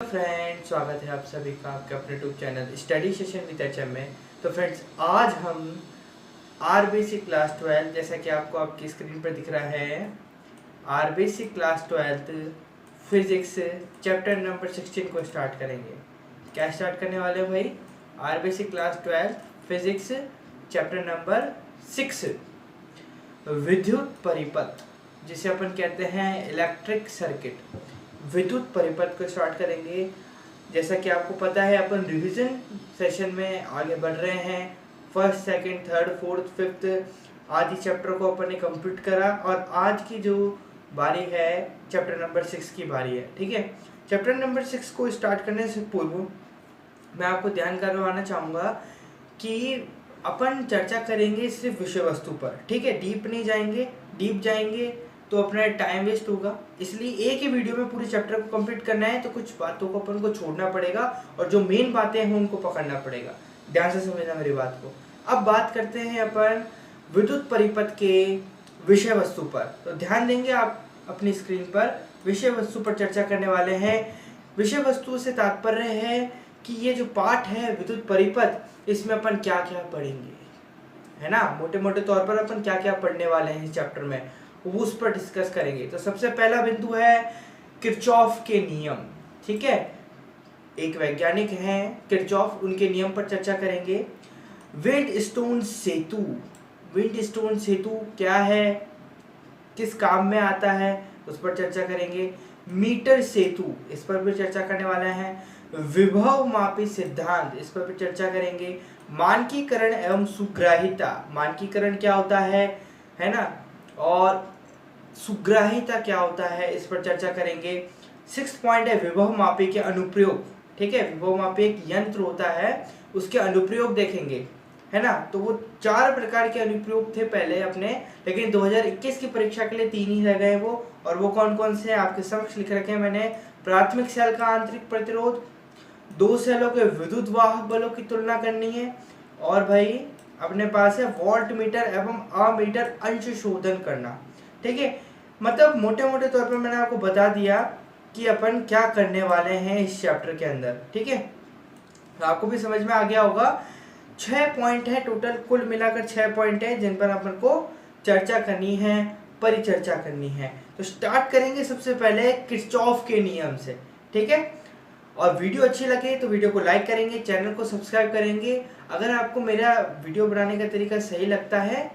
Friends, स्वागत है आप सभी का आपके अपने YouTube channel study session with HM में। तो फ्रेंड्स, आज हम आरबीसी क्लास 12 जैसा कि आपको आपकी स्क्रीन पर दिख रहा है, RBC class 12 physics chapter number 16 को स्टार्ट करेंगे। क्या स्टार्ट करने वाले हैं भाई? RBC class 12 physics chapter number 6 विद्युत परिपथ, जिसे अपन कहते हैं इलेक्ट्रिक सर्किट। विद्युत परिपथ को स्टार्ट करेंगे। जैसा कि आपको पता है, अपन रिवीजन सेशन में आगे बढ़ रहे हैं। First, second, third, fourth, fifth आदि चैप्टर को अपन ने कंप्लीट करा और आज की जो बारी है चैप्टर नंबर 6 की बारी है। ठीक है, चैप्टर नंबर 6 को स्टार्ट करने से पूर्व मैं आपको ध्यान करवाना चाहूँगा कि अपन चर्चा करेंगे सिर्फ विषय वस्तु पर। ठीक है, डीप नहीं जाएंगे। डीप जाएंगे तो अपना टाइम वेस्ट होगा, इसलिए एक ही वीडियो में पूरे चैप्टर को कंप्लीट करना है। तो कुछ बातों को अपन को छोड़ना पड़ेगा और जो मेन बातें हैं उनको पकड़ना पड़ेगा। ध्यान से समझना मेरी बात को। अब बात करते हैं अपन विद्युत परिपथ के विषय वस्तु पर। तो ध्यान देंगे आप अपनी स्क्रीन पर, विषय वस्तु पर चर्चा करने वाले हैं। विषय वस्तु से तात्पर्य है कि ये जो पाठ है विद्युत परिपथ, इसमें अपन क्या क्या पढ़ेंगे, है ना। मोटे मोटे तौर पर अपन क्या क्या पढ़ने वाले हैं इस चैप्टर में, वो उस पर डिस्कस करेंगे। तो सबसे पहला बिंदु है किरचॉफ के नियम। ठीक है, एक वैज्ञानिक हैं किरचॉफ, उनके नियम पर चर्चा करेंगे। विंडस्टोन सेतु, विंडस्टोन सेतु क्या है, किस काम में आता है, उस पर चर्चा करेंगे। मीटर सेतु, इस पर भी चर्चा करने वाले हैं। विभव मापी सिद्धांत, इस पर भी चर्चा करेंगे। मानकीकरण एवं सुग्राहिता, मानकीकरण क्या होता है ना, और सुग्राहिता क्या होता है, इस पर चर्चा करेंगे। 6 पॉइंट है विभव मापी के अनुप्रयोग। ठीक है, विभव मापी एक यंत्र होता है, उसके अनुप्रयोग देखेंगे, है ना। तो वो 4 प्रकार के अनुप्रयोग थे पहले अपने, लेकिन 2021 की परीक्षा के लिए 3 ही रह गए वो। और वो कौन कौन से आपके समक्ष लिख रखे हैं मैंने। प्राथमिक सेल का आंतरिक प्रतिरोध, 2 सेलों के विद्युत वाहक बलों की तुलना करनी है, और भाई अपने पास है वोल्ट मीटर एवं अमीटर अंश शोधन करना। ठीक है, मतलब मोटे मोटे तौर पर मैंने आपको बता दिया कि अपन क्या करने वाले हैं इस चैप्टर के अंदर। ठीक है, तो आपको भी समझ में आ गया होगा। 6 पॉइंट है टोटल, कुल मिलाकर 6 पॉइंट है जिन पर अपन को चर्चा करनी है, परिचर्चा करनी है। तो स्टार्ट करेंगे सबसे पहले किरचॉफ के नियम से। ठीक है, और वीडियो अच्छी लगे तो वीडियो को लाइक करेंगे, चैनल को सब्सक्राइब करेंगे। अगर आपको मेरा वीडियो बनाने का तरीका सही लगता है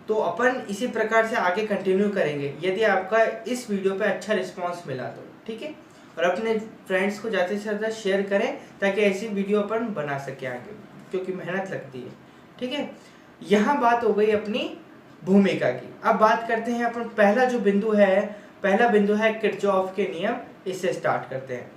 तो अपन इसी प्रकार से आगे कंटिन्यू करेंगे, यदि आपका इस वीडियो पे अच्छा रिस्पांस मिला तो। ठीक है, और अपने फ्रेंड्स को ज़्यादा से ज़्यादा शेयर करें ताकि ऐसी वीडियो अपन बना सके आगे, क्योंकि मेहनत लगती है। ठीक है, यहाँ बात हो गई अपनी भूमिका की। अब बात करते हैं अपन पहला जो बिंदु है, पहला बिंदु है किरचॉफ के नियम। इससे स्टार्ट करते हैं।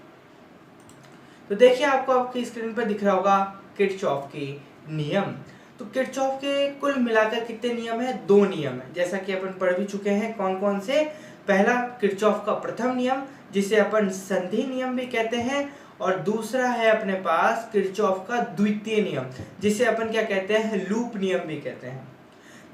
तो देखिए, आपको आपकी स्क्रीन पर दिख रहा होगा किरचॉफ के नियम। तो किरचॉफ के कुल मिलाकर कितने नियम है? 2 नियम है, जैसा कि अपन पढ़ भी चुके हैं। कौन कौन से? पहला किरचॉफ का प्रथम नियम, जिसे अपन संधि नियम भी कहते हैं, और दूसरा है अपने पास किरचॉफ का द्वितीय नियम, जिसे अपन क्या कहते हैं? लूप नियम भी कहते हैं।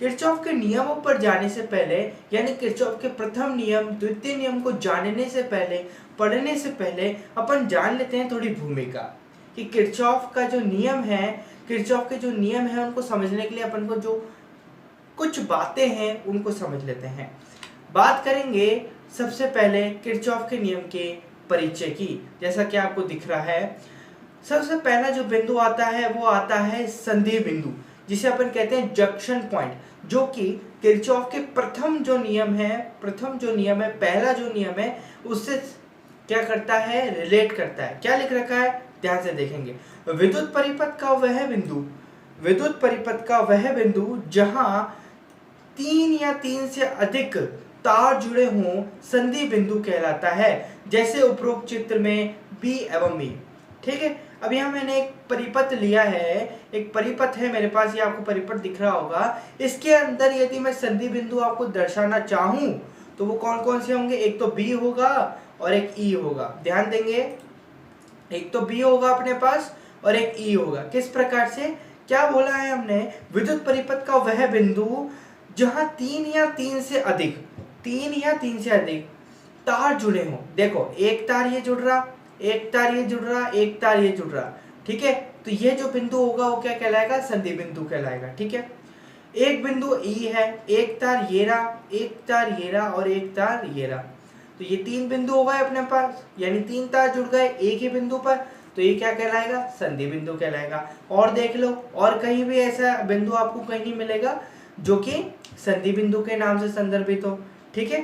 किरचॉफ के नियमों पर जाने से पहले, यानी किरचॉफ के प्रथम नियम द्वितीय नियम को जानने से पहले, पढ़ने से पहले अपन जान लेते हैं थोड़ी भूमिका कि किरचॉफ का जो नियम है, किरचॉफ के जो नियम है उनको समझने के लिए अपन को जो कुछ बातें हैं उनको समझ लेते हैं। बात करेंगे सबसे पहले किरचॉफ के नियम के परिचय की। जैसा कि आपको दिख रहा है, सबसे पहला जो बिंदु आता है वो आता है संधि बिंदु, जिसे अपन कहते हैं जंक्शन पॉइंट, जो कि किरचॉफ के प्रथम जो नियम है, पहला जो नियम है, उससे क्या करता है? रिलेट करता है। क्या लिख रखा है? ध्यान से देखेंगे। विद्युत परिपथ का वह बिंदु जहां 3 या 3 से अधिक तार जुड़े हों, संधि बिंदु कहलाता है, जैसे उपरोक्त चित्र में बी एवं ई। ठीक है, अब यहाँ मैंने एक परिपथ लिया है, एक परिपथ है मेरे पास, ये आपको परिपथ दिख रहा होगा। इसके अंदर यदि मैं संधि बिंदु आपको दर्शाना चाहूं तो वो कौन कौन से होंगे? एक तो बी होगा और एक ई होगा। ध्यान देंगे, एक तो बी होगा अपने पास और एक ई होगा। किस प्रकार से? क्या बोला है हमने? विद्युत परिपथ का वह बिंदु जहां 3 या 3 से अधिक तार जुड़े हों। देखो, एक तार ये जुड़ रहा, एक तार ये जुड़ रहा, एक तार ये जुड़ रहा, ठीक है। तो ये जो बिंदु होगा वो क्या कहलाएगा, संधि बिंदु कहलाएगा, ठीक है। एक बिंदु ई है, एक तार ये रहा, एक तार ये रहा और एक तार ये रहा, तो ये 3 बिंदु हो गए अपने पास, यानी 3 तार जुड़ गए एक ही बिंदु पर, तो ये क्या कहलाएगा, संधि बिंदु कहलाएगा। और देख लो, और कहीं भी ऐसा बिंदु आपको कहीं नहीं मिलेगा जो कि संधि बिंदु के नाम से संदर्भित हो, ठीक है।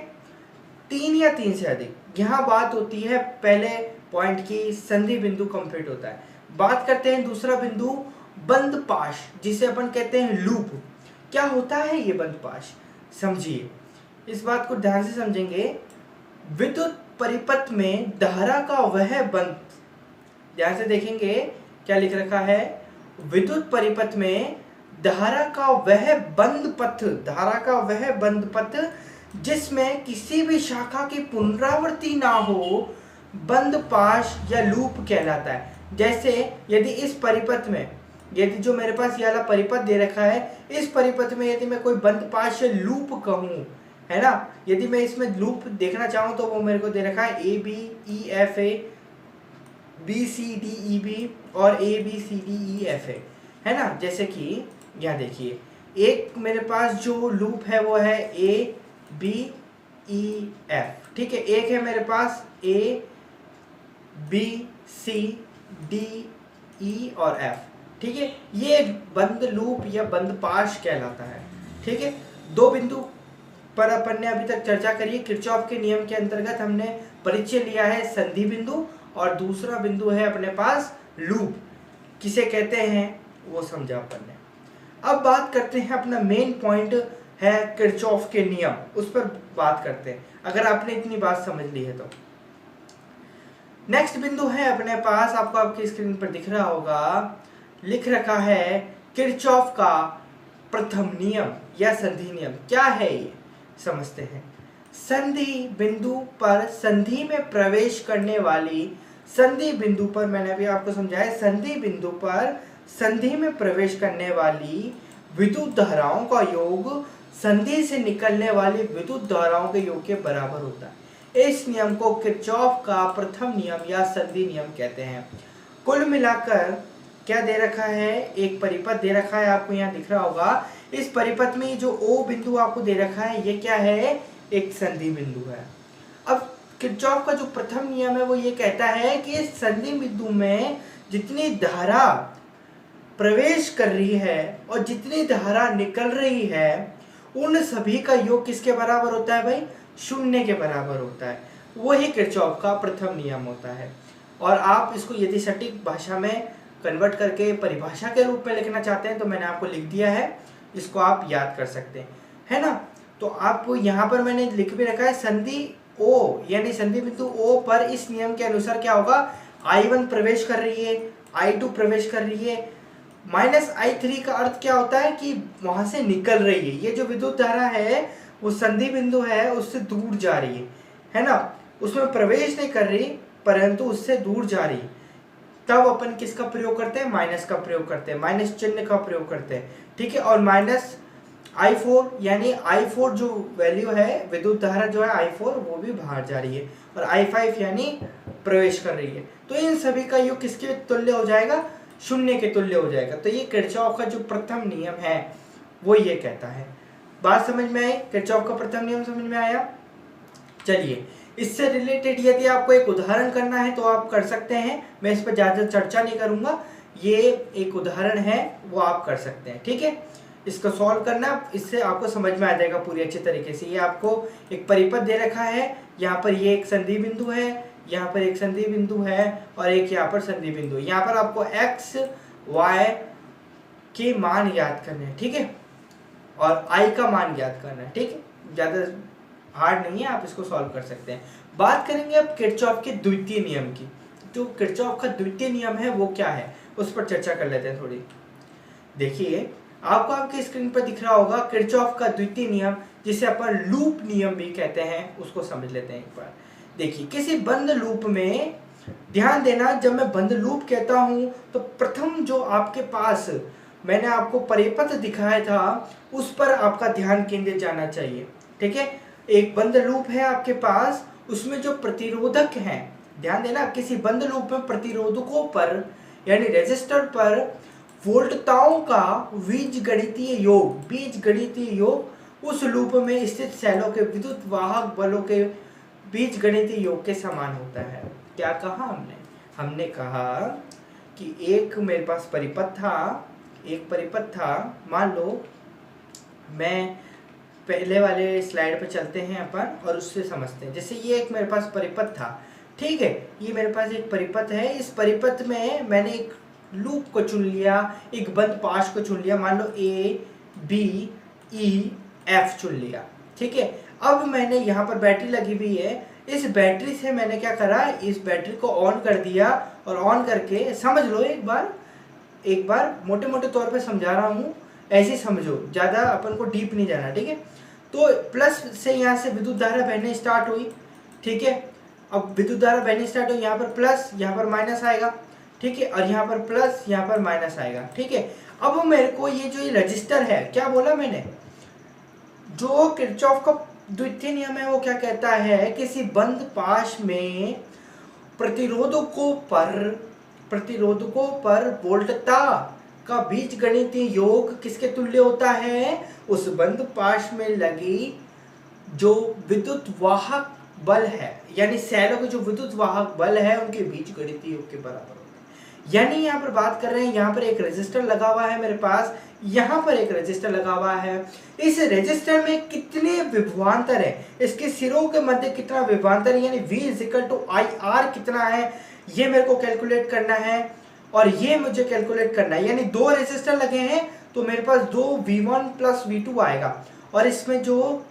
3 या 3 से अधिक, यहाँ बात होती है पहले पॉइंट की, संधि बिंदु कंप्लीट होता है। बात करते हैं दूसरा बिंदु, बंद पाश, जिसे अपन कहते हैं लूप। क्या होता है ये बंद पाश, समझिए, इस बात को ध्यान से समझेंगे। विद्युत परिपथ में धारा का वह बंद, ध्यान से देखेंगे क्या लिख रखा है, विद्युत परिपथ में धारा का वह बंद पथ, धारा का वह बंद पथ जिसमें किसी भी शाखा की पुनरावृत्ति ना हो, बंद पाश या लूप कहलाता है। जैसे यदि इस परिपथ में, यदि जो मेरे पास ये वाला परिपथ दे रखा है, इस परिपथ में यदि मैं कोई बंद पाश या लूप कहूँ, है ना, यदि मैं इसमें लूप देखना चाहूँ तो वो मेरे को दे रखा है A B E F A, B C D E B और A B C D E F A, है ना। जैसे कि यहाँ देखिए, एक मेरे पास जो लूप है वो है ए बी ई एफ, ठीक है। एक है मेरे पास ए बी सी डी ई और एफ, ठीक है। ये बंद लूप या बंद पाश कहलाता है, ठीक है। 2 बिंदु पर अपन ने अभी तक चर्चा करी है। किरचॉफ के नियम के अंतर्गत हमने परिचय लिया है संधि बिंदु, और दूसरा बिंदु है अपने पास लूप, किसे कहते हैं वो समझा अपन ने। अब बात करते हैं, अपना मेन पॉइंट है किरचॉफ के नियम, उस पर बात करते हैं, अगर आपने इतनी बात समझ ली है तो। नेक्स्ट बिंदु है अपने पास, आपको आपकी स्क्रीन पर दिख रहा होगा, लिख रखा है किरचॉफ का प्रथम नियम या संधि नियम। क्या है ये, समझते हैं। संधि बिंदु पर संधि में प्रवेश करने वाली, संधि बिंदु पर, मैंने अभी आपको समझाया, संधि बिंदु पर संधि में प्रवेश करने वाली विद्युत धाराओं का योग संधि से निकलने वाली विद्युत धाराओं के योग के बराबर होता है। इस नियम को किरचॉफ का प्रथम नियम या संधि नियम कहते हैं। कुल मिलाकर क्या दे रखा है, एक परिपथ दे रखा है, आपको यहाँ दिख रहा होगा। इस परिपथ में जो O बिंदु आपको दे रखा है, ये क्या है, एक संधि बिंदु है। अब किरचॉफ का जो प्रथम नियम है वो ये कहता है कि इस संधि बिंदु में जितनी धारा प्रवेश कर रही है और जितनी धारा निकल रही है, उन सभी का योग किसके बराबर होता है भाई, 0 के बराबर होता है। वही किरचॉफ का प्रथम नियम होता है। और आप इसको यदि सटीक भाषा में कन्वर्ट करके परिभाषा के रूप में लिखना चाहते हैं तो मैंने आपको लिख दिया है, इसको आप याद कर सकते हैं, है ना। तो आप यहाँ पर मैंने लिख भी रखा है, संधि O यानी संधि बिंदु O पर इस नियम के अनुसार क्या होगा, I1 प्रवेश कर रही है, I2 प्रवेश कर रही है, -I3 का अर्थ क्या होता है कि वहां से निकल रही है। ये जो विद्युत धारा है वो संधि बिंदु है उससे दूर जा रही है ना, उसमें प्रवेश नहीं कर रही परंतु उससे दूर जा रही। तब अपन किसका प्रयोग करते हैं, माइनस का प्रयोग करते हैं, माइनस चिन्ह का प्रयोग करते हैं, ठीक है। और -I4 यानी I4 जो वैल्यू है, विद्युत धारा जो है I4 वो भी बाहर जा रही है, और I5 यानी प्रवेश कर रही है। तो इन सभी का योग किसके तुल्य हो जाएगा, 0 के तुल्य हो जाएगा। तो ये किरचॉफ का जो प्रथम नियम है वो ये कहता है। बात समझ में आई, किरचॉफ का प्रथम नियम समझ में आया। चलिए, इससे रिलेटेड यदि आपको एक उदाहरण करना है तो आप कर सकते हैं, मैं इस पर ज़्यादा चर्चा नहीं करूंगा, ये एक उदाहरण है वो आप कर सकते हैं, ठीक है। इसको सॉल्व करना, इससे आपको समझ में आ जाएगा पूरी अच्छी तरीके से। ये आपको एक परिपथ दे रखा है, यहाँ पर ये एक संधि बिंदु है, यहाँ पर एक संधि बिंदु है और एक यहाँ पर संधि बिंदु है। यहाँ पर आपको x y के मान याद करने हैं, ठीक है, और I का मान याद करना है, ठीक है, ज़्यादा हार्ड नहीं है, आप इसको सॉल्व कर सकते हैं। बात करेंगे अब किरचॉफ के द्वितीय नियम की। जो किरचॉफ का द्वितीय नियम है वो क्या है, उस पर चर्चा कर लेते हैं थोड़ी। देखिए, आपको आपके स्क्रीन पर दिख रहा होगा किरचॉफ का द्वितीय नियम, जिसे अपन लूप नियम भी कहते हैं, उसको समझ लेते हैं एक बार। देखिए, किसी बंद लूप में ध्यान देना, जब मैं बंद लूप कहता हूं तो प्रथम जो आपके पास मैंने आपको परिपथ दिखाया था उस पर आपका ध्यान केंद्रित जाना चाहिए, ठीक है। एक बंद लूप है आपके पास, उसमें जो प्रतिरोधक हैं ध्यान देना, किसी बंद लूप में प्रतिरोधकों पर यानी रेजिस्टर पर वोल्टताओं का बीजगणितीय योग उस लूप में स्थित सेलों के विद्युत वाहक बलों के बीजगणितीय योग के समान होता है। क्या कहा हमने? हमने कहा कि एक मेरे पास परिपथ था, मान लो, मैं पहले वाले स्लाइड पे चलते हैं अपन और उससे समझते हैं। जैसे ये एक मेरे पास परिपथ था, ठीक है, ये मेरे पास एक परिपथ है। इस परिपथ में मैंने एक लूप को चुन लिया, एक बंद पाश को चुन लिया, मान लो ए बी ई एफ चुन लिया, ठीक है। अब मैंने यहाँ पर बैटरी लगी हुई है, इस बैटरी से मैंने क्या करा, इस बैटरी को ऑन कर दिया और ऑन करके समझ लो, एक बार मोटे मोटे तौर पे समझा रहा हूँ, ऐसे समझो, ज़्यादा अपन को डीप नहीं जाना, ठीक है। तो प्लस से यहाँ से विद्युत धारा बहने स्टार्ट हुई, ठीक है। अब विद्युत धारा बहने स्टार्ट हुई, यहाँ पर प्लस, यहाँ पर माइनस आएगा, ठीक है, और यहाँ पर प्लस, यहाँ पर माइनस आएगा, ठीक है। अब मेरे को ये जो रजिस्टर है, क्या बोला मैंने, जो किरचॉफ का द्वितीय नियम है वो क्या कहता है, किसी बंद पाश में प्रतिरोधकों पर वोल्टता का बीजगणितीय योग किसके तुल्य होता है, उस बंद पाश में लगी जो विद्युत वाहक बल है, यानी सेलों के जो विद्युत वाहक बल है उनके बीजगणितीय योग के बराबर होता है। यानी यहाँ पर बात कर रहे हैं, यहाँ पर एक रेजिस्टर लगा हुआ है मेरे पास, यहाँ पर एक रेजिस्टर लगा हुआ है। इस रेजिस्टर में कितने विभवांतर है, इसके सिरों के मध्य कितना विभवांतर है, यानी V = IR कितना है, ये मेरे को कैलकुलेट करना है और ये मुझे कैलकुलेट करना है। यानी दो रेजिस्टर लगे हैं तो मेरे पास 2 V1 + V2 आएगा, और इसमें जो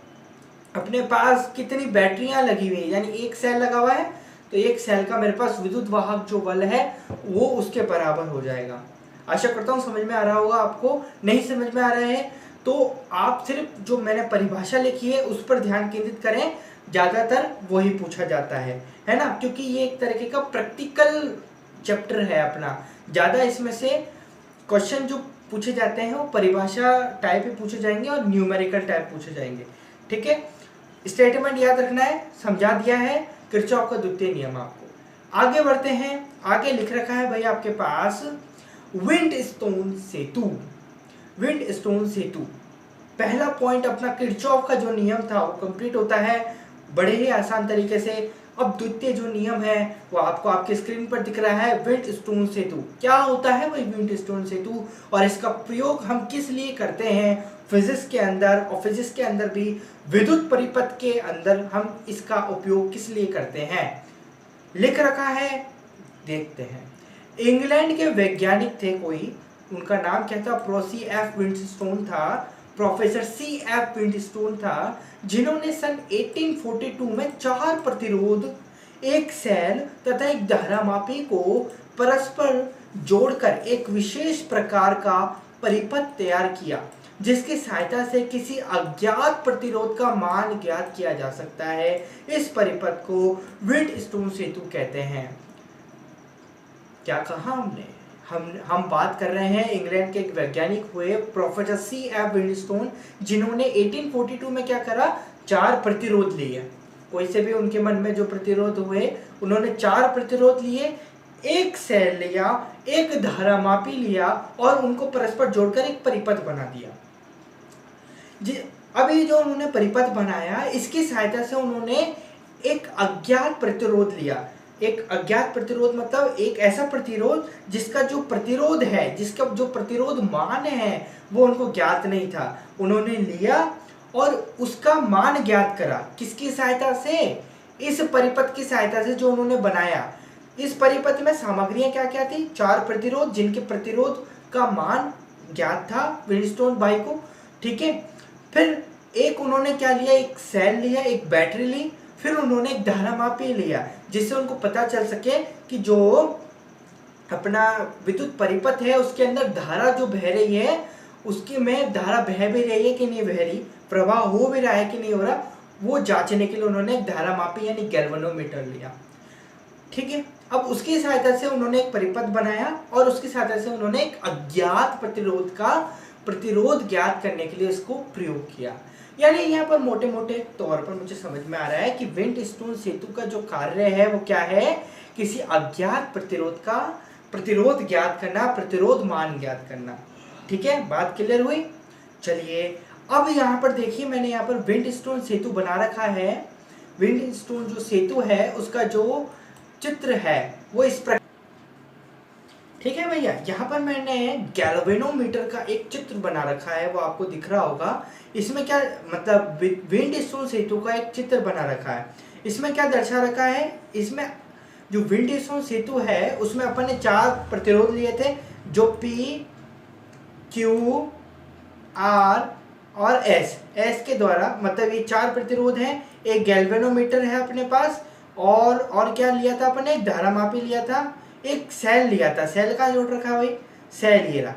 अपने पास कितनी बैटरियां लगी हुई है, यानी एक सेल लगा हुआ है तो एक सेल का मेरे पास विद्युत वाहक जो बल है वो उसके बराबर हो जाएगा। आशा करता हूँ समझ में आ रहा होगा आपको। नहीं समझ में आ रहा है तो आप सिर्फ जो मैंने परिभाषा लिखी है उस पर ध्यान केंद्रित करें, ज़्यादातर वही पूछा जाता है ना, क्योंकि ये एक तरीके का प्रैक्टिकल चैप्टर है अपना। ज़्यादा इसमें से क्वेश्चन जो पूछे जाते हैं वो परिभाषा टाइप ही पूछे जाएंगे और न्यूमेरिकल टाइप पूछे जाएंगे, ठीक है। स्टेटमेंट याद रखना है, समझा दिया है किरचॉफ का द्वितीय नियम आपको। आगे बढ़ते हैं, आगे लिख रखा है भाई आपके पास विंडस्टोन सेतु। पहला पॉइंट अपना किरचॉफ का जो नियम था वो कंप्लीट होता है बड़े ही आसान तरीके से। अब द्वितीय जो नियम है वो आपको आपके स्क्रीन पर दिख रहा है, विंडस्टोन सेतु। क्या होता है भाई विंडस्टोन सेतु, और इसका प्रयोग हम किस लिए करते हैं फिजिक्स के अंदर, और फिजिक्स के अंदर भी विद्युत परिपथ के अंदर हम इसका उपयोग किस लिए करते हैं, लिख रखा है, देखते हैं। इंग्लैंड के वैज्ञानिक थे कोई, उनका नाम क्या था, प्रोफेसर C.F. विंडस्टोन था, जिन्होंने सन 1842 में 4 प्रतिरोध, एक सेल तथा एक धारामापी को परस्पर जोड़कर एक विशेष प्रकार का परिपथ तैयार किया, जिसकी सहायता से किसी अज्ञात प्रतिरोध का मान ज्ञात किया जा सकता है। इस परिपथ को विंडस्टोन सेतु कहते हैं। क्या कहा हमने, हम बात कर रहे हैं इंग्लैंड के एक वैज्ञानिक हुए प्रोफेसर C.F. विंडस्टोन, जिन्होंने 1842 में क्या करा, 4 प्रतिरोध लिए। कोई से भी उनके मन में जो प्रतिरोध हुए, उन्होंने 4 प्रतिरोध लिए, एक सेल लिया, एक धारामापी लिया और उनको परस्पर जोड़कर एक परिपथ बना दिया। अभी जो उन्होंने परिपथ बनाया, इसकी सहायता से उन्होंने एक अज्ञात प्रतिरोध लिया। एक अज्ञात प्रतिरोध मतलब एक ऐसा प्रतिरोध जिसका जो प्रतिरोध है, जिसका जो प्रतिरोध मान है वो उनको ज्ञात नहीं था। उन्होंने लिया और उसका मान ज्ञात करा, किसकी सहायता से, इस परिपथ की सहायता से जो उन्होंने बनाया। इस परिपथ में सामग्रियां क्या क्या थी, 4 प्रतिरोध, जिनके प्रतिरोध का मान ज्ञात था विंडस्टोन भाई को, ठीक है। फिर एक उन्होंने क्या लिया, एक सेल लिया, एक बैटरी ली, फिर उन्होंने एक धारामापी लिया, जिससे उनको पता चल सके कि जो अपना विद्युत परिपथ है उसके अंदर धारा जो बह रही है, उसकी में धारा बह भी रही है कि नहीं बह रही, प्रवाह हो भी रहा है कि नहीं हो रहा, वो जांचने के लिए उन्होंने एक धारामापी यानी गैल्वेनोमीटर लिया, ठीक है। अब उसकी सहायता से उन्होंने एक परिपथ बनाया और उसकी सहायता से उन्होंने एक अज्ञात प्रतिरोध का प्रतिरोध ज्ञात करने के लिए इसको प्रयोग किया। यानी यहाँ पर मोटे मोटे तौर पर मुझे समझ में आ रहा है कि विंडस्टोन सेतु का जो कार्य है वो क्या है, किसी अज्ञात प्रतिरोध का प्रतिरोध ज्ञात करना, प्रतिरोध मान ज्ञात करना। ठीक है, बात क्लियर हुई। चलिए अब यहाँ पर देखिए, मैंने यहाँ पर विंडस्टोन सेतु बना रखा है। विंडस्टोन जो सेतु है उसका जो चित्र है वो इस प्रकार, ठीक है भैया। यहाँ पर मैंने गैल्वेनोमीटर का एक चित्र बना रखा है, वो आपको दिख रहा होगा। इसमें क्या मतलब, विंडस्टोन सेतु का एक चित्र बना रखा है। इसमें क्या दर्शा रखा है, इसमें जो विंडस्टोन सेतु है उसमें अपन ने 4 प्रतिरोध लिए थे, जो P, Q, R और S के द्वारा, मतलब ये 4 प्रतिरोध हैं। एक गैल्वेनोमीटर है अपने पास, और क्या लिया था अपने, एक धारामापी लिया था, एक सेल लिया था। सेल का जोड़ रखा है भाई, सेल ये रहा।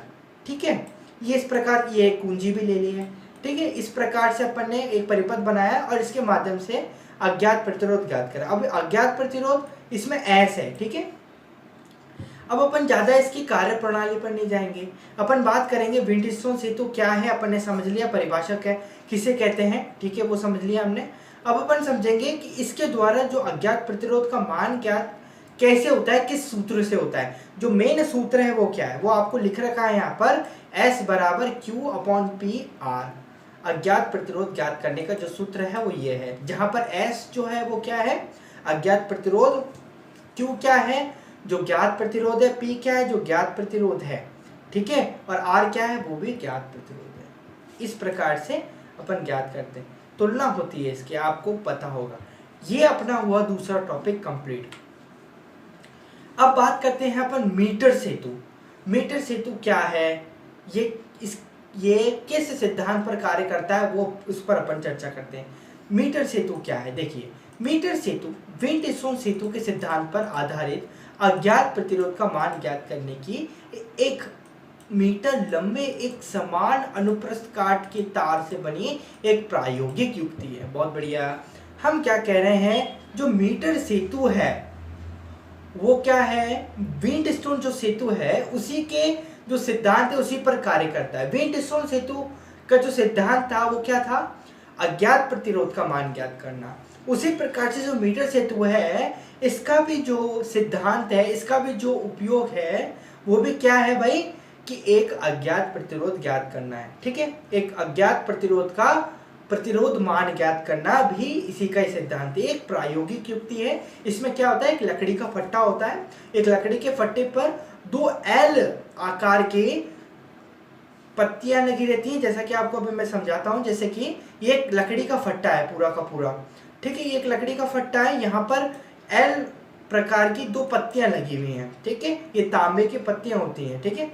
ठीक है, ये इस प्रकार, ये एक कुंजी भी ले ली है। ठीक है, इस प्रकार से अपन ने एक परिपथ बनाया और इसके माध्यम से अज्ञात प्रतिरोध ज्ञात करा। अब अज्ञात प्रतिरोध इसमें S है। ठीक है, अब अपन ज्यादा इसकी कार्य प्रणाली पर नहीं जाएंगे, अपन बात करेंगे विंडस्टोन सेतु क्या है। अपन ने समझ लिया परिभाषा क्या किसे कहते हैं, ठीक है, वो समझ लिया हमने। अब अपन समझेंगे कि इसके द्वारा जो अज्ञात प्रतिरोध का मान ज्ञात कैसे होता है, किस सूत्र से होता है। जो मेन सूत्र है वो क्या है, वो आपको लिख रखा है यहाँ पर, S बराबर Q/P/R। अज्ञात प्रतिरोध ज्ञात करने का जो सूत्र है वो ये है, जहां पर S जो है वो क्या है, अज्ञात प्रतिरोध, Q क्या है, जो ज्ञात प्रतिरोध है, P क्या है, जो ज्ञात प्रतिरोध है। ठीक है, और R क्या है, वो भी ज्ञात प्रतिरोध है। इस प्रकार से अपन ज्ञात करते हैं, तुलना होती है इसकी, आपको पता होगा। ये अपना हुआ दूसरा टॉपिक कंप्लीट। अब बात करते हैं अपन मीटर सेतु। मीटर सेतु क्या है, ये किस सिद्धांत पर कार्य करता है, वो उस पर अपन चर्चा करते हैं। मीटर सेतु क्या है, देखिए, मीटर सेतु विंडस्टोन सेतु के सिद्धांत पर आधारित अज्ञात प्रतिरोध का मान ज्ञात करने की 1 मीटर लंबे एक समान अनुप्रस्थ काट के तार से बनी एक प्रायोगिक युक्ति है। बहुत बढ़िया। हम क्या कह रहे हैं, जो मीटर सेतु है वो क्या है, विंडस्टोन जो सेतु है उसी के जो सिद्धांत है उसी पर कार्य करता है। विंडस्टोन सेतु का जो सिद्धांत था वो क्या था, अज्ञात प्रतिरोध का मान ज्ञात करना। उसी प्रकार से जो मीटर सेतु है इसका भी जो सिद्धांत है, इसका भी जो उपयोग है वो भी क्या है भाई, कि एक अज्ञात प्रतिरोध ज्ञात करना है। ठीक है, एक अज्ञात प्रतिरोध का प्रतिरोध मान ज्ञात करना भी इसी का ही सिद्धांत है। एक प्रायोगिक युक्ति है। इसमें क्या होता है, एक लकड़ी का फट्टा होता है, एक लकड़ी के फट्टे पर 2 L आकार के पत्तियां लगी रहती हैं। जैसा कि आपको अभी मैं समझाता हूं, जैसे कि ये एक लकड़ी का फट्टा है पूरा का पूरा। ठीक है, ये एक लकड़ी का फट्टा है, यहाँ पर L प्रकार की 2 पत्तियां लगी हुई हैं। ठीक है, ये तांबे की पत्तियां होती हैं। ठीक है,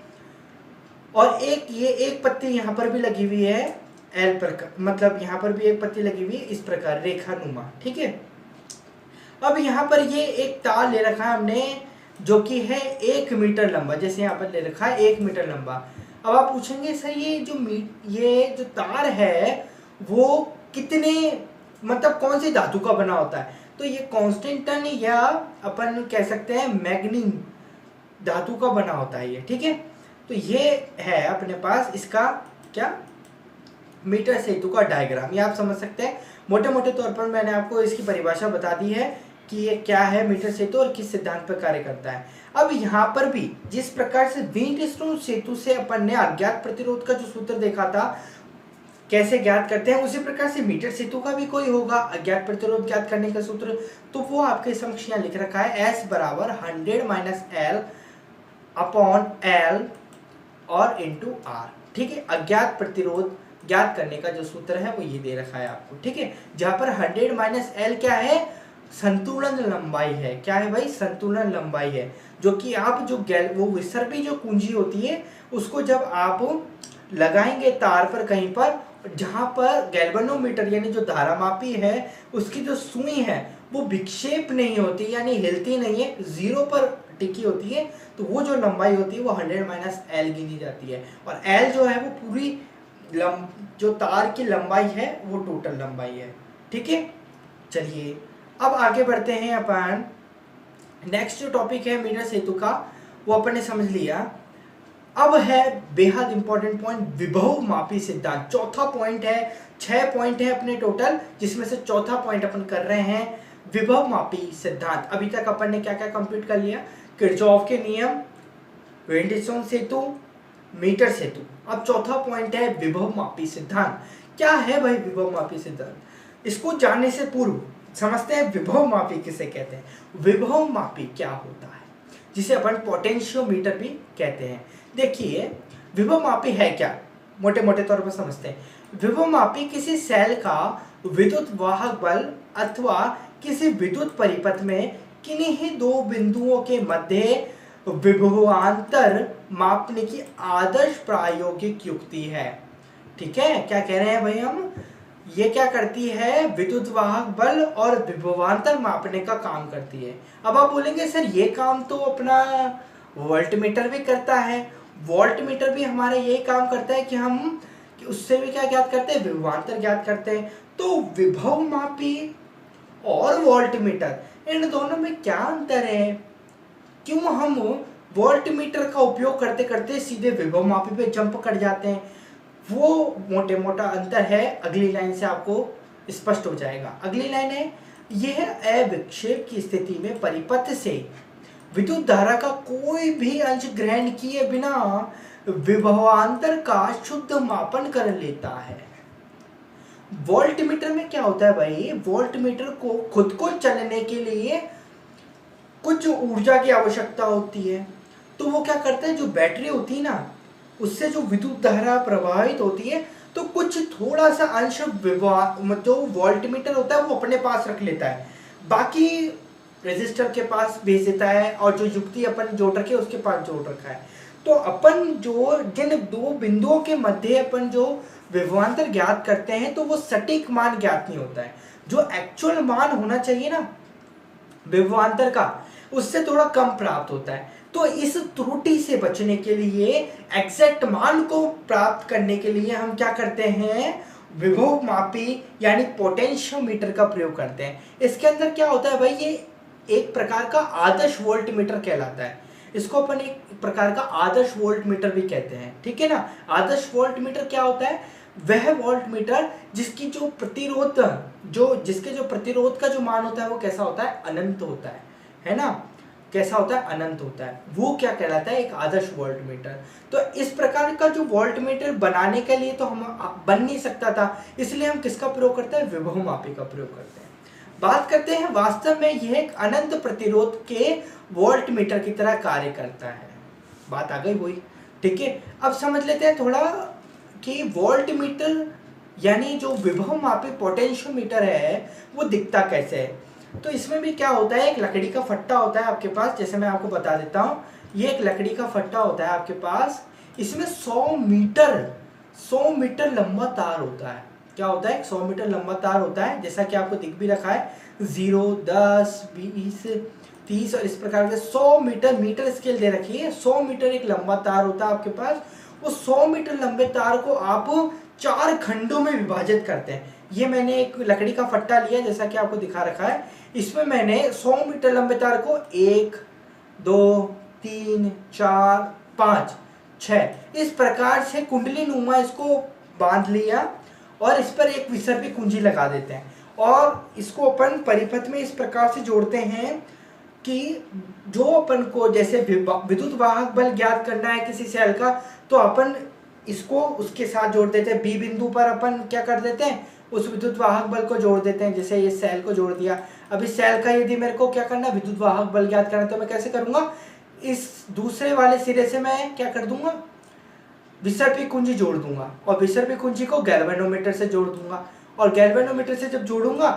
और ये एक पत्ती यहाँ पर भी लगी हुई है L प्रकार, मतलब यहाँ पर भी एक पत्ती लगी हुई है इस प्रकार रेखानुमा। ठीक है, अब यहाँ पर ये एक तार ले रखा है हमने, जो कि है 1 मीटर लंबा, जैसे यहाँ पर ले रखा है 1 मीटर लंबा। अब आप पूछेंगे सर ये जो तार है वो कितने, मतलब कौन सी धातु का बना होता है, तो ये कांस्टेंटन या अपन कह सकते हैं मैग्नीज धातु का बना होता है ये। ठीक है, तो ये है अपने पास इसका क्या, मीटर सेतु का डायग्राम। ये आप समझ सकते हैं मोटे मोटे तौर पर। मैंने आपको इसकी परिभाषा बता दी है कि ये क्या है मीटर सेतु और किस सिद्धांत पर कार्य करता है। अब यहाँ पर भी जिस प्रकार से विंडस्टोन सेतु से अपन ने अज्ञात प्रतिरोध का जो सूत्र देखा था कैसे ज्ञात करते हैं, उसी प्रकार से मीटर सेतु का भी कोई होगा अज्ञात प्रतिरोध ज्ञात करने का सूत्र। तो वो आपके समक्ष यहाँ लिख रखा है, S बराबर 100 - L और इंटू R। ठीक है, अज्ञात प्रतिरोध ज्ञात करने का जो सूत्र है वो ये दे रखा है आपको। ठीक है, जहां पर 100 - L क्या है, संतुलन लंबाई है। क्या है भाई, संतुलन लंबाई है, जो कि आप जो वो विसर्पी जो कुंजी होती है उसको जब आप लगाएंगे तार पर कहीं पर, जहां पर गैल्वेनोमीटर यानी जो धारामापी है उसकी जो सुई है वो विक्षेप नहीं होती, यानी हिलती नहीं है, 0 पर टिकी होती है, तो वो जो लंबाई होती है वो 100 - L गिनी जाती है। और L जो है वो पूरी जो तार की लंबाई है वो टोटल लंबाई है। ठीक है, चलिए अब आगे बढ़ते हैं अपन। नेक्स्ट जो टॉपिक है मीटर सेतु का वो अपन ने समझ लिया। अब है बेहद इंपॉर्टेंट पॉइंट, विभव मापी सिद्धांत। चौथा पॉइंट है, 6 पॉइंट है अपने टोटल, जिसमें से चौथा पॉइंट अपन कर रहे हैं विभव मापी सिद्धांत। अभी तक अपन ने क्या क्या कंप्लीट कर लिया, किरचॉफ के नियम, वेल्डिसोन सेतु, मीटर सेतु। अब चौथा पॉइंट है विभव मापी सिद्धांत। क्या है भाई विभव मापी सिद्धांत? इसको जानने से पूर्व समझते हैं विभव मापी किसे कहते हैं। विभव मापी क्या होता है, जिसे अपन पोटेंशियोमीटर भी कहते हैं। देखिए विभव मापी है क्या, मोटे मोटे तौर पर समझते हैं। विभव मापी किसी सेल का विद्युत वाहक बल अथवा किसी विद्युत परिपथ में किन्हीं दो बिंदुओं के मध्य विभवांतर मापने की आदर्श प्रायोगिक युक्ति है। ठीक है, क्या कह रहे हैं भाई हम, ये क्या करती है, विद्युत वाहक बल और विभवांतर मापने का काम करती है। अब आप बोलेंगे सर ये काम तो अपना वोल्टमीटर भी करता है। वोल्टमीटर भी हमारा यही काम करता है कि उससे भी क्या ज्ञात करते हैं, विभवांतर ज्ञात करते हैं। तो विभव मापी और वोल्टमीटर, इन दोनों में क्या अंतर है? क्यों हम वोल्टमीटर का उपयोग करते करते सीधे विभव मापी पे जंप कर जाते हैं? वो मोटे मोटा अंतर है, अगली लाइन से आपको स्पष्ट हो जाएगा। अगली लाइन है, यह अविक्षेप की स्थिति में परिपथ से विद्युत धारा का कोई भी अंश ग्रहण किए बिना विभवांतर का शुद्ध मापन कर लेता है। वोल्टमीटर में क्या होता है भाई, वोल्टमीटर को खुद को चलने के लिए कुछ ऊर्जा की आवश्यकता होती है। तो वो क्या करता है, जो बैटरी होती है ना, उससे जो विद्युत धारा प्रवाहित होती है, तो कुछ थोड़ा सा अंश जो वोल्टमीटर होता है वो अपने पास रख लेता है, बाकी रेजिस्टर के पास भेज देता है, और जो युक्ति अपन जोड़ रखे उसके पास जोड़ रखा है। तो अपन जो जिन दो बिंदुओं के मध्य अपन जो विभवांतर ज्ञात करते हैं, तो वो सटीक मान ज्ञात नहीं होता है। जो एक्चुअल मान होना चाहिए ना विभवांतर का, उससे थोड़ा कम प्राप्त होता है। तो इस त्रुटि से बचने के लिए, एग्जैक्ट मान को प्राप्त करने के लिए हम क्या करते हैं, विभव मापी यानी पोटेंशियोमीटर का प्रयोग करते हैं। इसके अंदर क्या होता है भाई, ये एक प्रकार का आदर्श वोल्टमीटर कहलाता है। इसको अपन एक प्रकार का आदर्श वोल्टमीटर भी कहते हैं। ठीक है ना। आदर्श वोल्टमीटर क्या होता है, वह वोल्टमीटर जिसकी जो प्रतिरोध जिसके जो प्रतिरोध का जो मान होता है वो कैसा होता है, अनंत होता है ना। कैसा होता है, अनंत होता है। वो क्या कहलाता है, एक आदर्श वोल्टमीटर। तो इस प्रकार का जो वोल्टमीटर बनाने के लिए तो हम बन नहीं सकता था, इसलिए हम किसका प्रयोग करते हैं, विभव मापी का प्रयोग करते हैं। बात करते हैं, वास्तव में यह एक अनंत प्रतिरोध के वोल्टमीटर की तरह कार्य करता है। बात आ गई वही। ठीक है, अब समझ लेते हैं थोड़ा कि वोल्टमीटर यानी जो विभव मापी पोटेंशियोमीटर है वो दिखता कैसे है। तो इसमें भी क्या होता है, एक लकड़ी का फट्टा होता है आपके पास, जैसे मैं आपको बता देता हूँ। ये एक लकड़ी का फट्टा होता है आपके पास, इसमें 100 मीटर लंबा तार होता है। क्या होता है, 100 मीटर लंबा तार होता है, जैसा कि आपको दिख भी रखा है, 0, 10, 20, 30 और इस प्रकार के 100 मीटर स्केल दे रखी है। 100 मीटर एक लंबा तार होता है आपके पास। उस 100 मीटर लंबे तार को आप 4 खंडों में विभाजित करते हैं। ये मैंने एक लकड़ी का फट्टा लिया, जैसा कि आपको दिखा रखा है। इसमें मैंने 100 मीटर लंबे तार को 1, 2, 3, 4, 5, 6 इस प्रकार से कुंडली नुमा इसको बांध लिया, और इस पर एक विसर्पी कुंजी लगा देते हैं, और इसको अपन परिपथ में इस प्रकार से जोड़ते हैं कि जो अपन को जैसे विद्युत वाहक बल ज्ञात करना है किसी सेल का, तो अपन इसको उसके साथ जोड़ देते हैं। बी बिंदु पर अपन क्या कर देते हैं, उस विद्युत वाहक बल को जोड़ देते हैं। जैसे ये सेल को जोड़ दिया। अब इस सेल का यदि मेरे को क्या करना है, विद्युत वाहक बल ज्ञात करना है, तो मैं कैसे करूंगा, इस दूसरे वाले सिरे से मैं क्या कर दूंगा, विसर्पी कुंजी जोड़ दूंगा, और विसर्पी कुंजी को गैल्वेनोमीटर से जोड़ दूंगा, और गैल्वेनोमीटर से जब जोड़ूंगा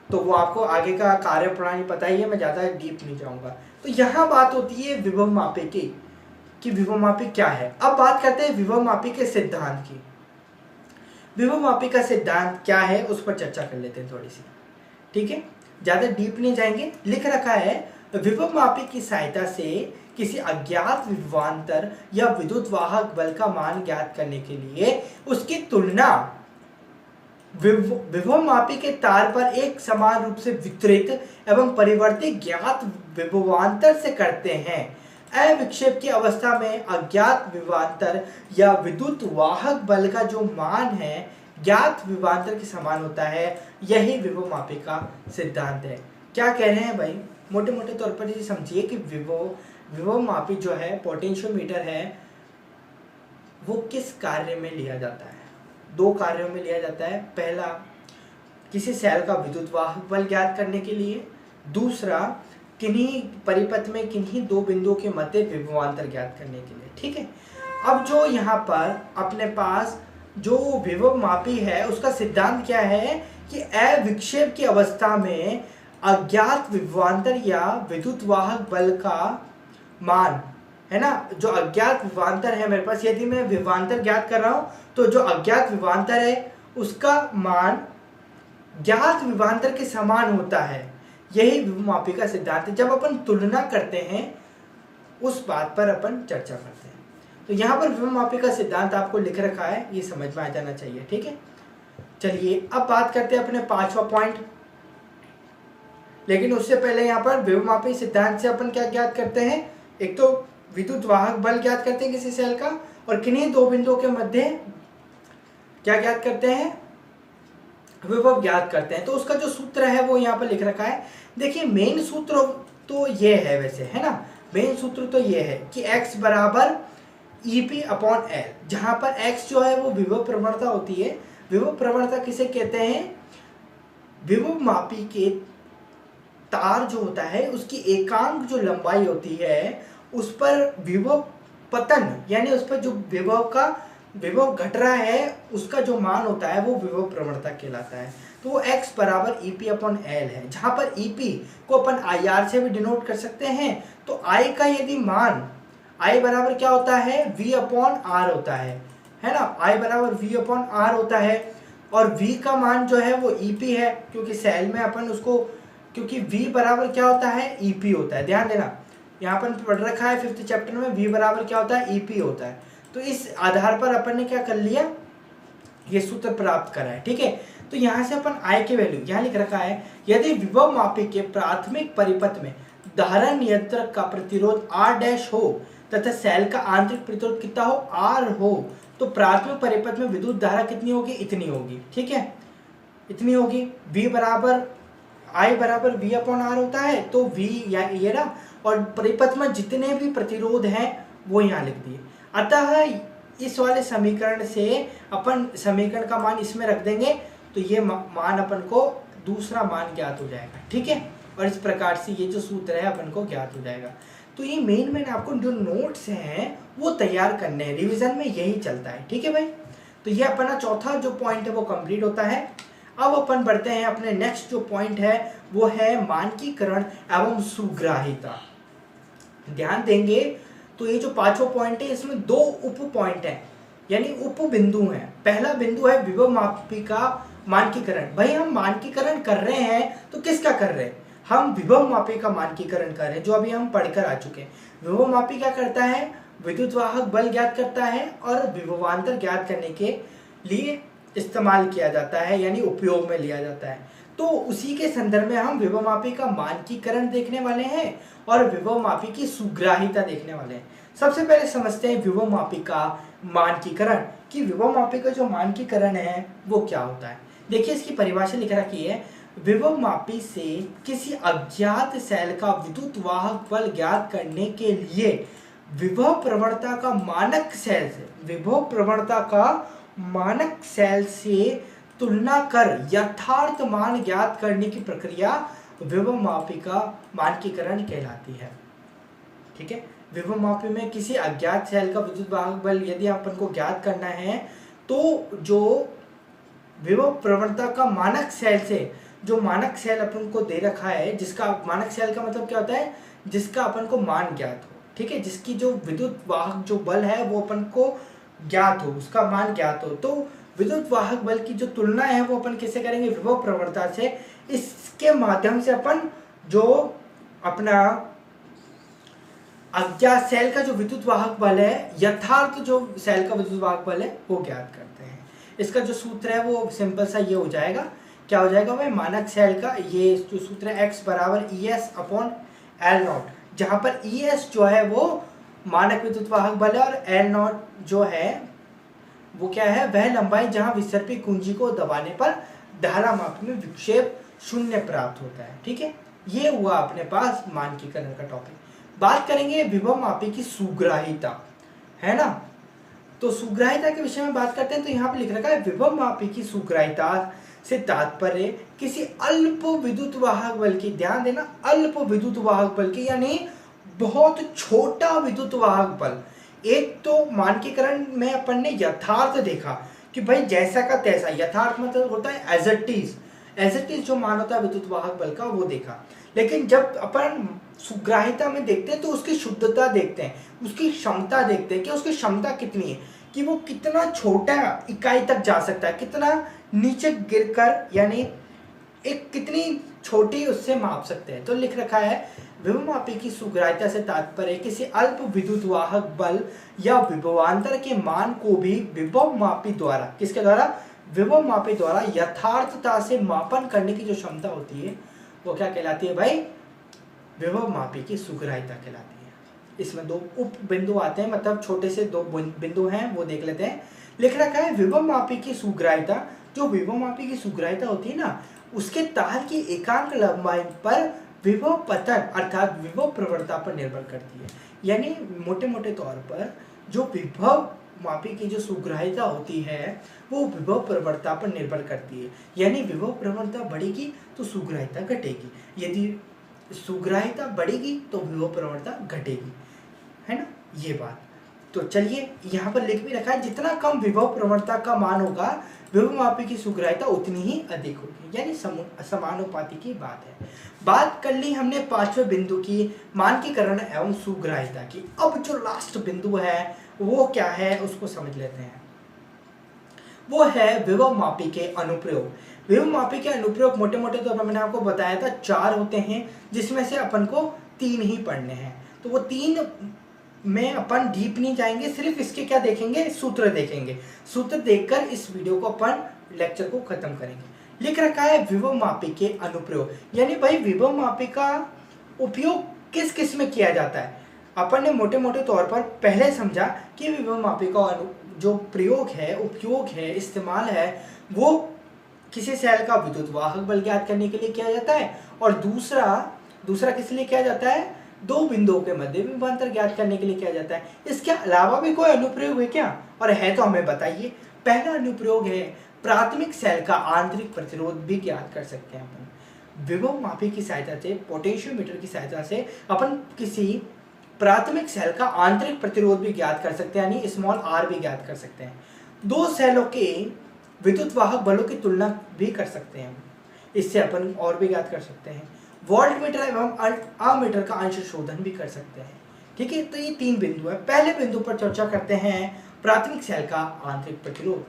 तो वो आपको आगे का कार्य प्रणाली पता ही है, मैं ज़्यादा डीप नहीं जाऊंगा। तो यहाँ बात होती है विभव मापी की, कि विभव मापी क्या है। अब बात करते हैं विभव मापी के सिद्धांत की। विभव मापी का सिद्धांत क्या है उस पर चर्चा कर लेते हैं थोड़ी सी। ठीक है, ज़्यादा डीप नहीं जाएंगे। लिख रखा है, विभव मापी की सहायता से किसी अज्ञात विभवांतर या विद्युत वाहक बल का मान ज्ञात करने के लिए उसकी तुलना विभव मापी के तार पर एक समान रूप से वितरित एवं परिवर्तित ज्ञात विभवांतर से करते हैं। अविक्षेप की अवस्था में अज्ञात विभवांतर या विद्युत वाहक बल का जो मान है ज्ञात विभवांतर के समान होता है। यही विभव मापी का सिद्धांत है। क्या कह रहे हैं भाई, मोटे मोटे तौर पर ये समझिए कि विभव मापी जो है पोटेंशियोमीटर है वो किस कार्य में लिया जाता है? दो कार्यों में लिया जाता है। पहला, किसी सेल का विद्युत वाहक बल ज्ञात करने के लिए, दूसरा किन्हीं परिपथ में किन्हीं दो बिंदुओं के मध्य विभवांतर ज्ञात करने के लिए। ठीक है, अब जो यहाँ पर अपने पास जो विभव मापी है उसका सिद्धांत क्या है कि अविक्षेप की अवस्था में अज्ञात विभवांतर या विद्युत वाहक बल का मान है ना, जो अज्ञात विभवांतर है मेरे पास, यदि मैं विभवांतर ज्ञात कर रहा हूं तो जो अज्ञात विभवांतर है उसका मान ज्ञात विभवांतर के समान होता है। यही विभव मापी का सिद्धांत है। जब अपन तुलना करते हैं उस बात पर अपन चर्चा करते हैं। तो यहाँ पर विभव मापी का सिद्धांत आपको लिख रखा है, ये समझ में आ जाना चाहिए। ठीक है, चलिए अब बात करते हैं अपने पांचवा पॉइंट। लेकिन उससे पहले यहाँ पर विभव मापी सिद्धांत से अपन क्या ज्ञात करते हैं? एक तो विद्युत वाहक बल ज्ञात करते हैं किसी सेल का, और किन्हीं दो बिंदुओं के मध्य क्या ज्ञात करते हैं? विभव ज्ञात करते हैं। तो उसका जो सूत्र है वो यहाँ पर लिख रखा है। देखिए मेन सूत्र तो ये है वैसे, है ना, मेन सूत्र तो ये है कि x बराबर EP/L, जहां पर x जो है वो विभव प्रवणता होती है। विभव प्रवणता किसे कहते हैं? विभव मापी के तार जो होता है उसकी एकांक जो लंबाई होती है उस पर विभव पतन, यानी उस पर जो विभव घट रहा है उसका जो मान होता है वो विभव प्रवणता कहलाता है। तो वो x बराबर EP/L है, जहां पर EP को अपन IR से भी डिनोट कर सकते हैं। तो I का यदि मान, I बराबर क्या होता है? V/R होता है ना, I बराबर V/R होता है, और V का मान जो है वो EP है, क्योंकि सेल में अपन उसको, क्योंकि V बराबर क्या होता है? EP होता है। ध्यान देना, यहाँ पर पढ़ रखा है 5th चैप्टर में V बराबर क्या होता है? EP होता है। तो इस आधार पर अपन ने क्या कर लिया, ये सूत्र प्राप्त करा है। ठीक है, तो यहाँ से अपन I के वैल्यू यहाँ लिख रखा है, यदि विभव मापी के प्राथमिक परिपथ में धारा नियंत्रक का प्रतिरोध R' हो तथा सेल का आंतरिक प्रतिरोध कितना हो? R हो, तो प्राथमिक परिपथ में विद्युत धारा कितनी होगी? इतनी होगी। ठीक है, इतनी होगी। I बराबर V/R होता है, तो V ये ना, और परिपथ में जितने भी प्रतिरोध हैं वो यहाँ लिख दिए। अतः इस वाले समीकरण से अपन समीकरण का मान इसमें रख देंगे तो ये मान अपन को दूसरा मान ज्ञात हो जाएगा। ठीक है, और इस प्रकार से ये जो सूत्र है अपन को ज्ञात हो जाएगा। तो ये मेन आपको जो नोट्स हैं वो तैयार करने हैं, रिवीजन में यही चलता है। ठीक है भाई, तो ये अपना चौथा जो पॉइंट है वो कंप्लीट होता है। अब अपन बढ़ते हैं अपने नेक्स्ट जो पॉइंट है वो है मानकीकरण एवं सुग्राहिता। ध्यान देंगे तो ये जो पांचवा पॉइंट है इसमें दो उप पॉइंट हैं, यानी उप बिंदु हैं। पहला बिंदु है विभव मापी का मानकीकरण। भाई हम मानकीकरण कर रहे हैं तो किसका कर रहे हैं? हम विभव मापी का मानकीकरण कर रहे हैं, जो अभी हम पढ़कर आ चुके हैं। विभव मापी क्या करता है? विद्युत वाहक बल ज्ञात करता है और विभवांतर ज्ञात करने के लिए इस्तेमाल किया जाता है, यानी उपयोग में लिया जाता है। तो उसी के संदर्भ में हम विभव मापी का मानकीकरण देखने वाले हैं और विभव मापी की सुग्राहिता देखने वाले हैं। सबसे पहले समझते हैं विभव मापी का मानकीकरण, कि विभव मापी का जो मानकीकरण है वो क्या होता है। देखिए इसकी परिभाषा लिख रखी है, विभव मापी से किसी अज्ञात सेल का विद्युत वाहक बल ज्ञात करने के लिए विभव प्रवणता का मानक सेल से, विभव प्रवणता का मानक सेल से तुलना कर यथार्थ मान ज्ञात करने की प्रक्रिया विभव मापी का मानकीकरण कहलाती है। ठीक है, विभव मापी में किसी अज्ञात सेल का विद्युत वाहक बल यदि अपन को ज्ञात करना है तो जो विभव प्रवणता का मानक सेल से, जो मानक सेल अपन को दे रखा है, जिसका मानक सेल का मतलब क्या होता है? जिसका अपन को मान ज्ञात हो। ठीक है, जिसकी जो विद्युत वाहक जो बल है वो अपन को ज्ञात हो, उसका मान ज्ञात हो। तो विद्युत वाहक बल की जो तुलना है वो अपन कैसे करेंगे? विभव प्रवणता से। इसके माध्यम से अपन जो अपना अज्ञात सेल का जो विद्युत वाहक बल है, यथार्थ जो सेल का विद्युत वाहक बल है वो ज्ञात करते हैं। इसका जो सूत्र है वो सिंपल सा ये हो जाएगा, क्या हो जाएगा भाई? मानक सेल का ये जो सूत्र है x बराबर ES/L0, जहां पर ES जो है वो मानक विद्युत वाहक बल है और L0 जो है वो क्या है? वह लंबाई जहां विसर्पी कुंजी को दबाने पर धारा मापी में विक्षेप 0 प्राप्त होता है। ठीक है, ये हुआ अपने पास मानकीकरण का टॉपिक। बात करेंगे विभव मापी की सुग्राहिता, है ना। तो सुग्राहिता के विषय में बात करते हैं। तो यहाँ पे लिख रखा है विभव मापी की सुग्राहिता से तात्पर्य किसी अल्प विद्युत वाहक बल की, ध्यान देना, अल्प विद्युत वाहक बल की, यानी बहुत छोटा विद्युत वाहक बल। एक तो मानकीकरण में अपन ने यथार्थ देखा कि भाई जैसा का तैसा, यथार्थ मतलब होता है एज इट इज जो मान होता है विद्युत वाहक बल का, वो देखा। लेकिन जब अपन सुग्राहिता में देखते हैं तो उसकी शुद्धता देखते हैं, उसकी क्षमता देखते हैं कि उसकी क्षमता कितनी है, कि वो कितना छोटा इकाई तक जा सकता है, कितना नीचे गिरकर, यानी एक कितनी छोटी उससे माप सकते हैं। तो लिख रखा है विभव मापी की सुग्राहिता से तात्पर्य किसी अल्प विद्युत वाहक बल या विभवांतर के मान को भी विभव मापी द्वारा, किसके द्वारा, विभव मापी द्वारा यथार्थता से मापन करने की जो क्षमता होती है वो क्या कहलाती है भाई, विभव मापी की सुग्राहिता कहलाती है। इसमें दो उप बिंदु आते हैं, मतलब छोटे से दो बिंदु हैं, वो देख लेते हैं। लिख रखा है विभव मापी की सुग्राहिता, जो विभव मापी की सुग्राहिता होती है ना, उसके तार की एकांक लंबाई पर विभव पतन अर्थात विभव प्रवणता पर निर्भर करती है। यानी मोटे मोटे तौर पर जो विभव मापी की जो सुग्राहिता होती है वो विभव प्रवणता पर निर्भर करती है। यानी विभव प्रवणता बढ़ेगी तो सुग्राहिता घटेगी, यदि सुग्राहिता बढ़ेगी तो विभव प्रवणता घटेगी, है ना, ये बात। तो चलिए यहाँ पर लिख भी रखा है जितना कम विभव प्रवणता का मान होगा विभव मापी की सुग्राहिता उतनी ही अधिक होगी, यानी समानुपाती की बात है। बात कर ली हमने पांचवें बिंदु की, मानकीकरण एवं सुग्राहिता की। अब जो लास्ट बिंदु है वो क्या है उसको समझ लेते हैं। वो है विभव मापी के अनुप्रयोग। विभव मापी के अनुप्रयोग मोटे मोटे तौर पर मैंने आपको बताया था 4 होते हैं, जिसमें से अपन को 3 ही पढ़ने हैं। तो वो 3 में अपन डीप नहीं जाएंगे, सिर्फ इसके क्या देखेंगे, सूत्र देखेंगे। सूत्र देखकर इस वीडियो को अपन लेक्चर को खत्म करेंगे। लिख रखा है विभव मापी के अनुप्रयोग, यानी भाई विभव मापी का उपयोग किस किस में किया जाता है। अपन ने मोटे मोटे तौर पर पहले समझा कि विभव मापी का जो प्रयोग है, उपयोग है, इस्तेमाल है, वो किसी सेल का विद्युत वाहक बल ज्ञात करने के लिए किया जाता है, और दूसरा किस लिए किया जाता है, दो बिंदुओं के मध्य विभवांतर ज्ञात करने के लिए किया जाता है। इसके अलावा भी कोई अनुप्रयोग है क्या, और है तो हमें बताइए। पहला अनुप्रयोग है प्राथमिक सेल का आंतरिक प्रतिरोध भी ज्ञात कर सकते हैं अपन। विभव मापी की सहायता से, पोटेंशियोमीटर की सहायता से अपन किसी प्राथमिक सेल का आंतरिक प्रतिरोध भी ज्ञात कर सकते हैं, यानी स्मॉल आर भी ज्ञात कर सकते हैं। दो सेलों के विद्युत वाहक बलों की तुलना भी कर सकते हैं, इससे अपन और भी ज्ञात कर सकते हैं। वोल्टमीटर एवं अमीटर का अंश शोधन भी कर सकते हैं। ठीक है, तो ये 3 बिंदु है। पहले बिंदु पर चर्चा करते हैं प्राथमिक सेल का आंतरिक प्रतिरोध।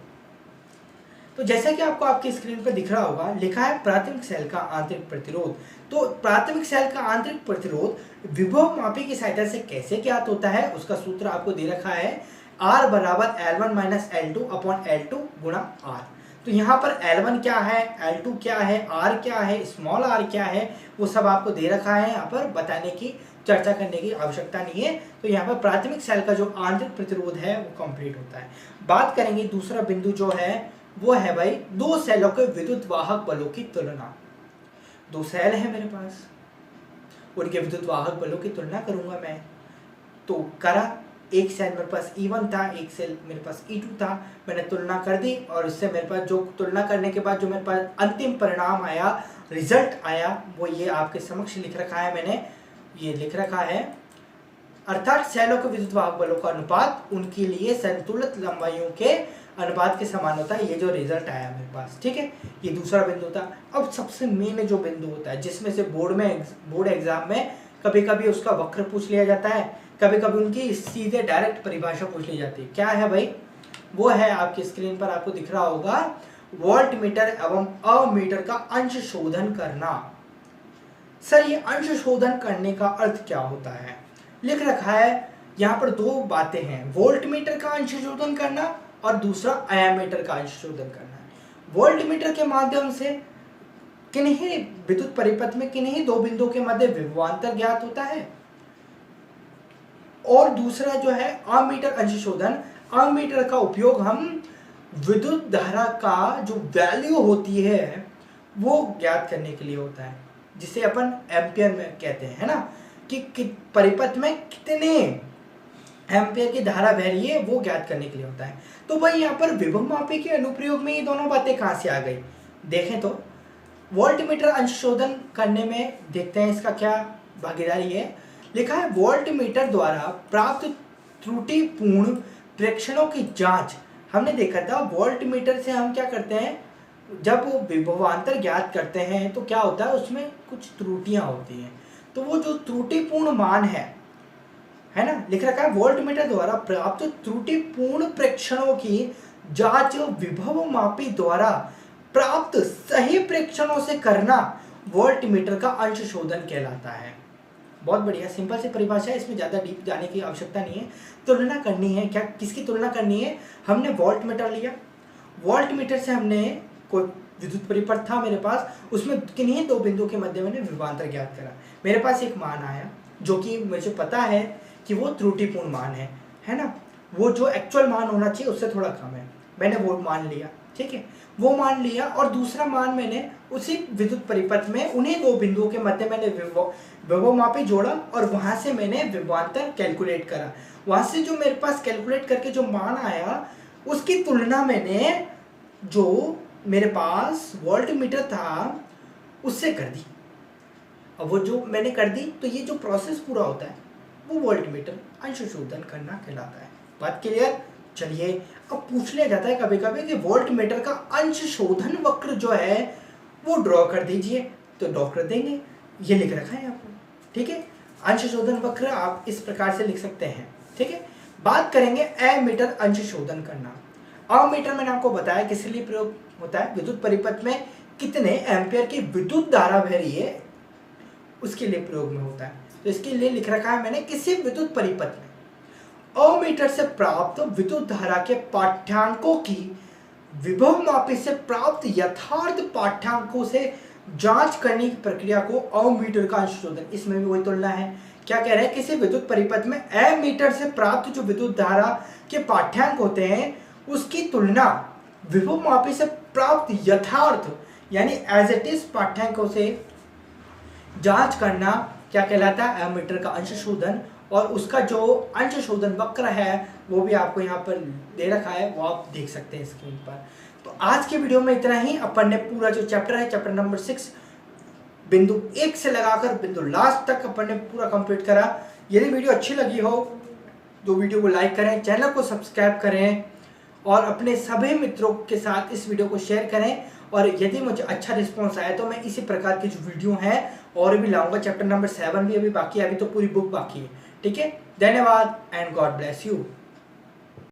तो जैसा कि आपको आपकी स्क्रीन पर दिख रहा होगा, लिखा है प्राथमिक सेल का आंतरिक प्रतिरोध। तो प्राथमिक सेल का आंतरिक प्रतिरोध विभव मापी की सहायता से कैसे ज्ञात होता है, उसका सूत्र आपको दे रखा है, R बराबर L1 minus L2 upon L2 गुणा R। तो यहाँ पर L1 क्या है, L2 क्या है, R क्या है, स्मॉल r क्या है, वो सब आपको दे रखा है। यहाँ पर बताने की, चर्चा करने की आवश्यकता नहीं है। तो यहाँ पर प्राथमिक सेल का जो आंतरिक प्रतिरोध है वो कंप्लीट होता है। बात करेंगे दूसरा बिंदु जो है वो है भाई दो सेलों के विद्युत वाहक बलों की तुलना। दो सेल है मेरे पास, उनके विद्युत वाहक बलों की तुलना करूंगा मैं। तो करा, एक सेल मेरे पास E1 था, एक सेल मेरे पास E2 था, मैंने तुलना कर दी, और उससे मेरे पास जो तुलना करने के बाद जो मेरे पास अंतिम परिणाम आया, रिजल्ट आया, वो ये आपके समक्ष लिख रखा है। मैंने ये लिख रखा है, अर्थात सेलों के विद्युत वाहक बलों का अनुपात उनके लिए संतुलित लंबाइयों के अनुपात के समान होता है। ये जो रिजल्ट आया मेरे पास, ठीक है, ये दूसरा बिंदु था। अब सबसे मेन जो बिंदु होता है, जिसमें से बोर्ड एग्जाम में कभी कभी उसका वक्र पूछ लिया जाता है, कभी कभी उनकी सीधे डायरेक्ट परिभाषा पूछ ली जाती है। क्या है भाई, वो है आपकी स्क्रीन पर आपको दिख रहा होगा, वोल्ट मीटर एवं अमीटर का अंश शोधन करना। सर ये अंश शोधन करने का अर्थ क्या होता है, लिख रखा है यहाँ पर 2 बातें हैं, वोल्ट मीटर का अंश शोधन करना और दूसरा अमीटर का अंश शोधन करना। वोल्ट मीटर के माध्यम से किन्हीं विद्युत परिपथ में किन्हीं 2 बिंदुओं के मध्य विभवांतर ज्ञात होता है, और दूसरा जो है अमीटर अंश शोधन, अमीटर का उपयोग हम विद्युत धारा का जो वैल्यू होती है वो ज्ञात करने के लिए होता है। जिसे अपन एम्पियर में कहते हैं, है ना, कि परिपथ में कितने एम्पियर की धारा बह रही है वो ज्ञात करने के लिए होता है। तो भाई यहाँ पर विभवमापी के अनुप्रयोग में ये दोनों बातें कहाँ से आ गई, देखें तो वोल्टमीटर अंशशोधन करने में देखते हैं इसका क्या भागीदारी है। लिखा है वोल्टमीटर द्वारा प्राप्त त्रुटिपूर्ण प्रेक्षणों की जांच। हमने देखा था वोल्टमीटर से हम क्या करते हैं, जब विभवांतर ज्ञात करते हैं तो क्या होता है, उसमें कुछ त्रुटियां होती हैं। तो वो जो त्रुटिपूर्ण मान है ना, लिख रखा है वोल्टमीटर द्वारा प्राप्त त्रुटिपूर्ण प्रेक्षणों की जांच विभवमापी द्वारा प्राप्त सही प्रेक्षणों से करना वोल्टमीटर का अंशशोधन कहलाता है। बहुत बढ़िया, सिंपल सी परिभाषा है, इसमें ज़्यादा डीप जाने की आवश्यकता नहीं है। तुलना करनी है, क्या किसकी तुलना करनी है, हमने वोल्टमीटर लिया, वोल्टमीटर से हमने कोई विद्युत परिपथ था मेरे पास, उसमें किन्हीं दो बिंदु के मध्य मैंने विभवांतर ज्ञात करा। मेरे पास एक मान आया जो कि मुझे पता है कि वो त्रुटिपूर्ण मान है ना, वो जो एक्चुअल मान होना चाहिए उससे थोड़ा कम है, मैंने वो मान लिया, ठीक है, वो मान लिया। और दूसरा मान मैंने उसी विद्युत परिपथ में उन्हीं दो बिंदुओं के मध्य मैंने विभवमापी जोड़ा और वहां से मैंने विभवांतर कैलकुलेट करा। वहां से जो मेरे पास कैलकुलेट करके जो मान आया उसकी तुलना मैंने जो मेरे पास वोल्टमीटर था उससे कर दी। अब वो जो मैंने कर दी तो ये जो प्रोसेस पूरा होता है वो वोल्टमीटर अंशशोधन करना कहलाता है। बात क्लियर? चलिए अब पूछ लिया जाता है कभी कभी कि वोल्टमीटर का अंशशोधन वक्र जो है वो ड्रॉ कर दीजिए, तो ड्रॉ कर देंगे, ये लिख रखा है आपको, ठीक है। अंशशोधन वक्र आप इस प्रकार से लिख सकते हैं, ठीक है। बात करेंगे एमीटर अंशशोधन करना। अमीटर मैंने आपको बताया किस लिए प्रयोग होता है, विद्युत परिपथ में कितने एम्पियर की विद्युत धारा बह रही है उसके लिए प्रयोग में होता है। तो इसके लिए लिख रखा है मैंने किसी विद्युत परिपथ में अमीटर से प्राप्त विद्युत धारा के पाठ्यांकों की विभवमापी से प्राप्त यथार्थ पाठ्यांकों से जांच करने की प्रक्रिया को अमीटर का अंशशोधन, इसमें भी वही तुलना है। क्या कह रहे हैं, किसी विद्युत परिपथ में एमीटर से प्राप्त जो विद्युत धारा के पाठ्यांक होते हैं उसकी तुलना विभवमापी से प्राप्त यथार्थ यानी एज इट इज पाठ्यांकों से जांच करना क्या कहलाता है, एमीटर का अंशशोधन। और उसका जो अंशशोधन वक्र है वो भी आपको यहाँ पर दे रखा है, वो आप देख सकते हैं स्क्रीन पर। तो आज के वीडियो में इतना ही। अपन ने पूरा जो चैप्टर है, चैप्टर नंबर 6 बिंदु 1 से लगाकर बिंदु लास्ट तक अपन ने पूरा कंप्लीट करा। यदि वीडियो अच्छी लगी हो तो वीडियो को लाइक करें, चैनल को सब्सक्राइब करें और अपने सभी मित्रों के साथ इस वीडियो को शेयर करें। और यदि मुझे अच्छा रिस्पॉन्स आया तो मैं इसी प्रकार की जो वीडियो हैं और भी लाऊंगा। चैप्टर नंबर 7 भी अभी बाकी है, अभी तो पूरी बुक बाकी है, ठीक है। धन्यवाद एंड गॉड ब्लेस यू।